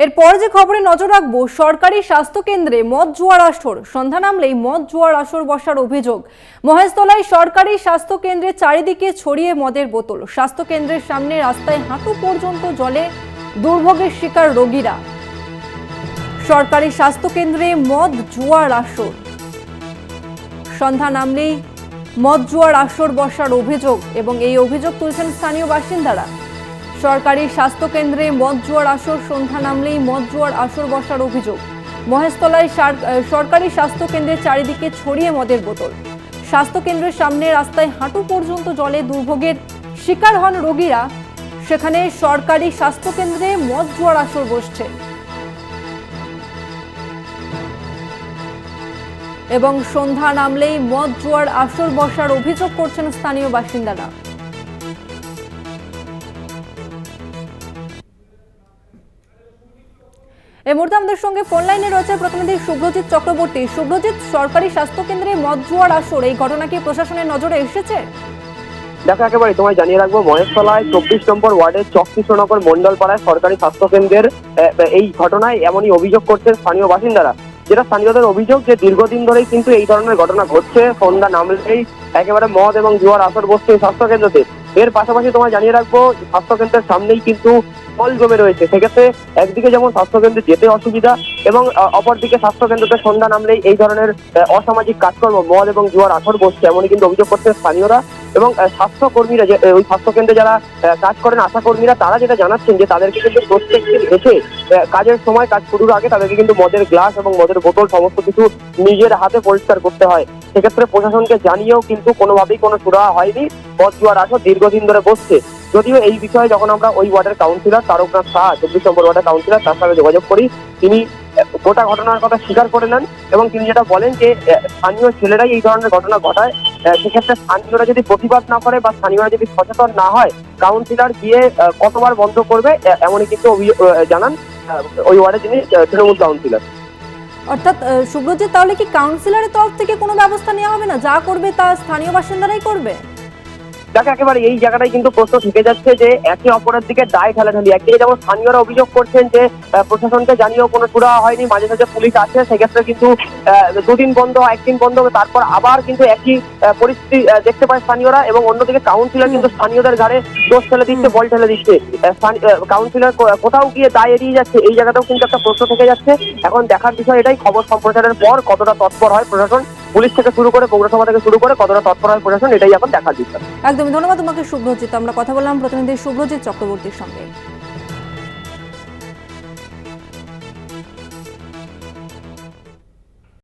এরপর যে খবরে নজর রাখবো, সরকারি স্বাস্থ্য কেন্দ্রে মদ জুয়ার আসর। সন্ধ্যা নামলেই মদ জুয়ার আসর বসার অভিযোগ। মহেশতলায় সরকারি স্বাস্থ্য কেন্দ্রের চারিদিকে ছড়িয়ে মদের বোতল। স্বাস্থ্য কেন্দ্রের সামনে রাস্তায় হাঁটু পর্যন্ত জলে দুর্ভোগের শিকার রোগীরা। সরকারি স্বাস্থ্য কেন্দ্রে মদ জুয়ার আসর। সন্ধ্যা নামলেই মদ জুয়ার আসর বসার অভিযোগ এবং এই অভিযোগ তুলছেন স্থানীয় বাসিন্দারা। সরকারি স্বাস্থ্য কেন্দ্রে মদ জুয়ার আসর। সন্ধ্যা নামলেই মদ জুয়ার আসর বসার অভিযোগ। মহেশতলায় সরকারি স্বাস্থ্য কেন্দ্রের চারিদিকে ছড়িয়ে মদের বোতল। স্বাস্থ্য কেন্দ্রের সামনে রাস্তায় হাঁটু পর্যন্ত জলে দুর্ভোগের শিকার হন রোগীরা। সেখানে সরকারি স্বাস্থ্য কেন্দ্রে মদ জুয়ার আসর বসছে এবং সন্ধ্যা নামলেই মদ জুয়ার আসর বসার অভিযোগ করছেন স্থানীয় বাসিন্দারা। এই মুহূর্তে আমাদের সঙ্গে ফোন লাইনে রয়েছে প্রতিনিধি শুভ্রজিৎ চক্রবর্তী। শুভ্রজিৎ, সরকারি স্বাস্থ্য কেন্দ্রে মদ জুয়ার আসর, এই ঘটনা কি প্রশাসনের নজরে এসেছে? দেখো, একেবারে তোমায় জানিয়ে রাখবো, মহেশতলায় 24 নম্বর ওয়ার্ডের চককৃষ্ণনগর মন্ডলপাড়ায় সরকারি স্বাস্থ্য কেন্দ্রের এই ঘটনায় এমনই অভিযোগ করছেন স্থানীয় বাসিন্দারা। যেটা স্থানীয়দের অভিযোগ যে দীর্ঘদিন ধরেই কিন্তু এই ধরনের ঘটনা ঘটছে। সন্ধ্যা নামলেই একেবারে মদ এবং জুয়ার আসর বসছে এই স্বাস্থ্য কেন্দ্রতে। এর পাশাপাশি তোমায় জানিয়ে রাখবো, স্বাস্থ্য কেন্দ্রের সামনেই কিন্তু জল জমে রয়েছে। সেক্ষেত্রে একদিকে যেমন স্বাস্থ্য কেন্দ্রে যেতে অসুবিধা এবং অপরদিকে স্বাস্থ্য কেন্দ্রতে সন্ধ্যা নামলেই এই ধরনের অসামাজিক কাজকর্ম, মদ এবং জুয়ার আসর বসছে, এমনই কিন্তু অভিযোগ করছে স্থানীয়রা। এবং স্বাস্থ্যকর্মীরা, যে ওই স্বাস্থ্যকেন্দ্রে যারা কাজ করেন, আশাকর্মীরা, তারা যেটা জানাচ্ছেন যে তাদেরকে কিন্তু প্রত্যেকদিন এসে কাজের সময়, কাজ শুরুর আগে তাদেরকে কিন্তু মদের গ্লাস এবং মদের বোতল সমস্ত কিছু নিজের হাতে পরিষ্কার করতে হয়। সেক্ষেত্রে প্রশাসনকে জানিয়েও কিন্তু কোনোভাবেই কোনো সুরাহা হয়নি। মদ জুয়ার আসর দীর্ঘদিন ধরে বসছে। যদিও এই বিষয়ে যখন আমরা ওই ওয়ার্ডের কাউন্সিলর তারকনাথ শাহ, 24 নম্বর ওয়ার্ডের কাউন্সিলর, তার সাথে যোগাযোগ করি, তিনি গোটা ঘটনার কথা স্বীকার করে নেন এবং তিনি যেটা বলেন যে স্থানীয় ছেলেরাই এই ধরনের ঘটনা ঘটায়। সেক্ষেত্রে স্থানীয়রা যদি প্রতিবাদ না করে বা স্থানীয়রা যদি সচেতন না হয়, কাউন্সিলর গিয়ে কতবার বন্ধ করবে, এমনই কিন্তু জানান ওই ওয়ার্ডে যিনি তৃণমূল কাউন্সিলর। অর্থাৎ শুভ্রজিৎ, তাহলে কি কাউন্সিলরের তরফ থেকে কোনো ব্যবস্থা নেওয়া হবে না? যা করবে তা স্থানীয় বাসিন্দারাই করবে? দেখো, একেবারে এই জায়গাটাই কিন্তু প্রশ্ন থেকে যাচ্ছে যে একে অপরের দিকে দায় ঠেলাঠেলি। একদিকে যেমন স্থানীয়রা অভিযোগ করছেন যে প্রশাসনকে জানিয়েও কোনো সুরাহা হয়নি, মাঝে সাঝে পুলিশ আছে, সেক্ষেত্রে কিন্তু দুদিন বন্ধ, একদিন বন্ধ, তারপর আবার কিন্তু একই পরিস্থিতি দেখতে পায় স্থানীয়রা। এবং অন্যদিকে কাউন্সিলর কিন্তু স্থানীয়দের ঘাড়ে দোষ ঠেলে দিচ্ছে, বল ঠেলে দিচ্ছে। কাউন্সিলর কোথাও গিয়ে দায় এড়িয়ে যাচ্ছে, এই জায়গাটাও কিন্তু একটা প্রশ্ন থেকে যাচ্ছে। এখন দেখার বিষয় এটাই, খবর সম্প্রচারের পর কতটা তৎপর হয় প্রশাসন, পুলিশ থেকে শুরু করে পৌরসভা থেকে শুরু করে কতটা তৎপর হয় প্রশাসন, এটাই এখন দেখার বিষয়। একদমই ধন্যবাদ তোমাকে শুভ্রজিৎ। আমরা কথা বললাম প্রতিনিধি শুভ্রজিৎ চক্রবর্তীর সঙ্গে।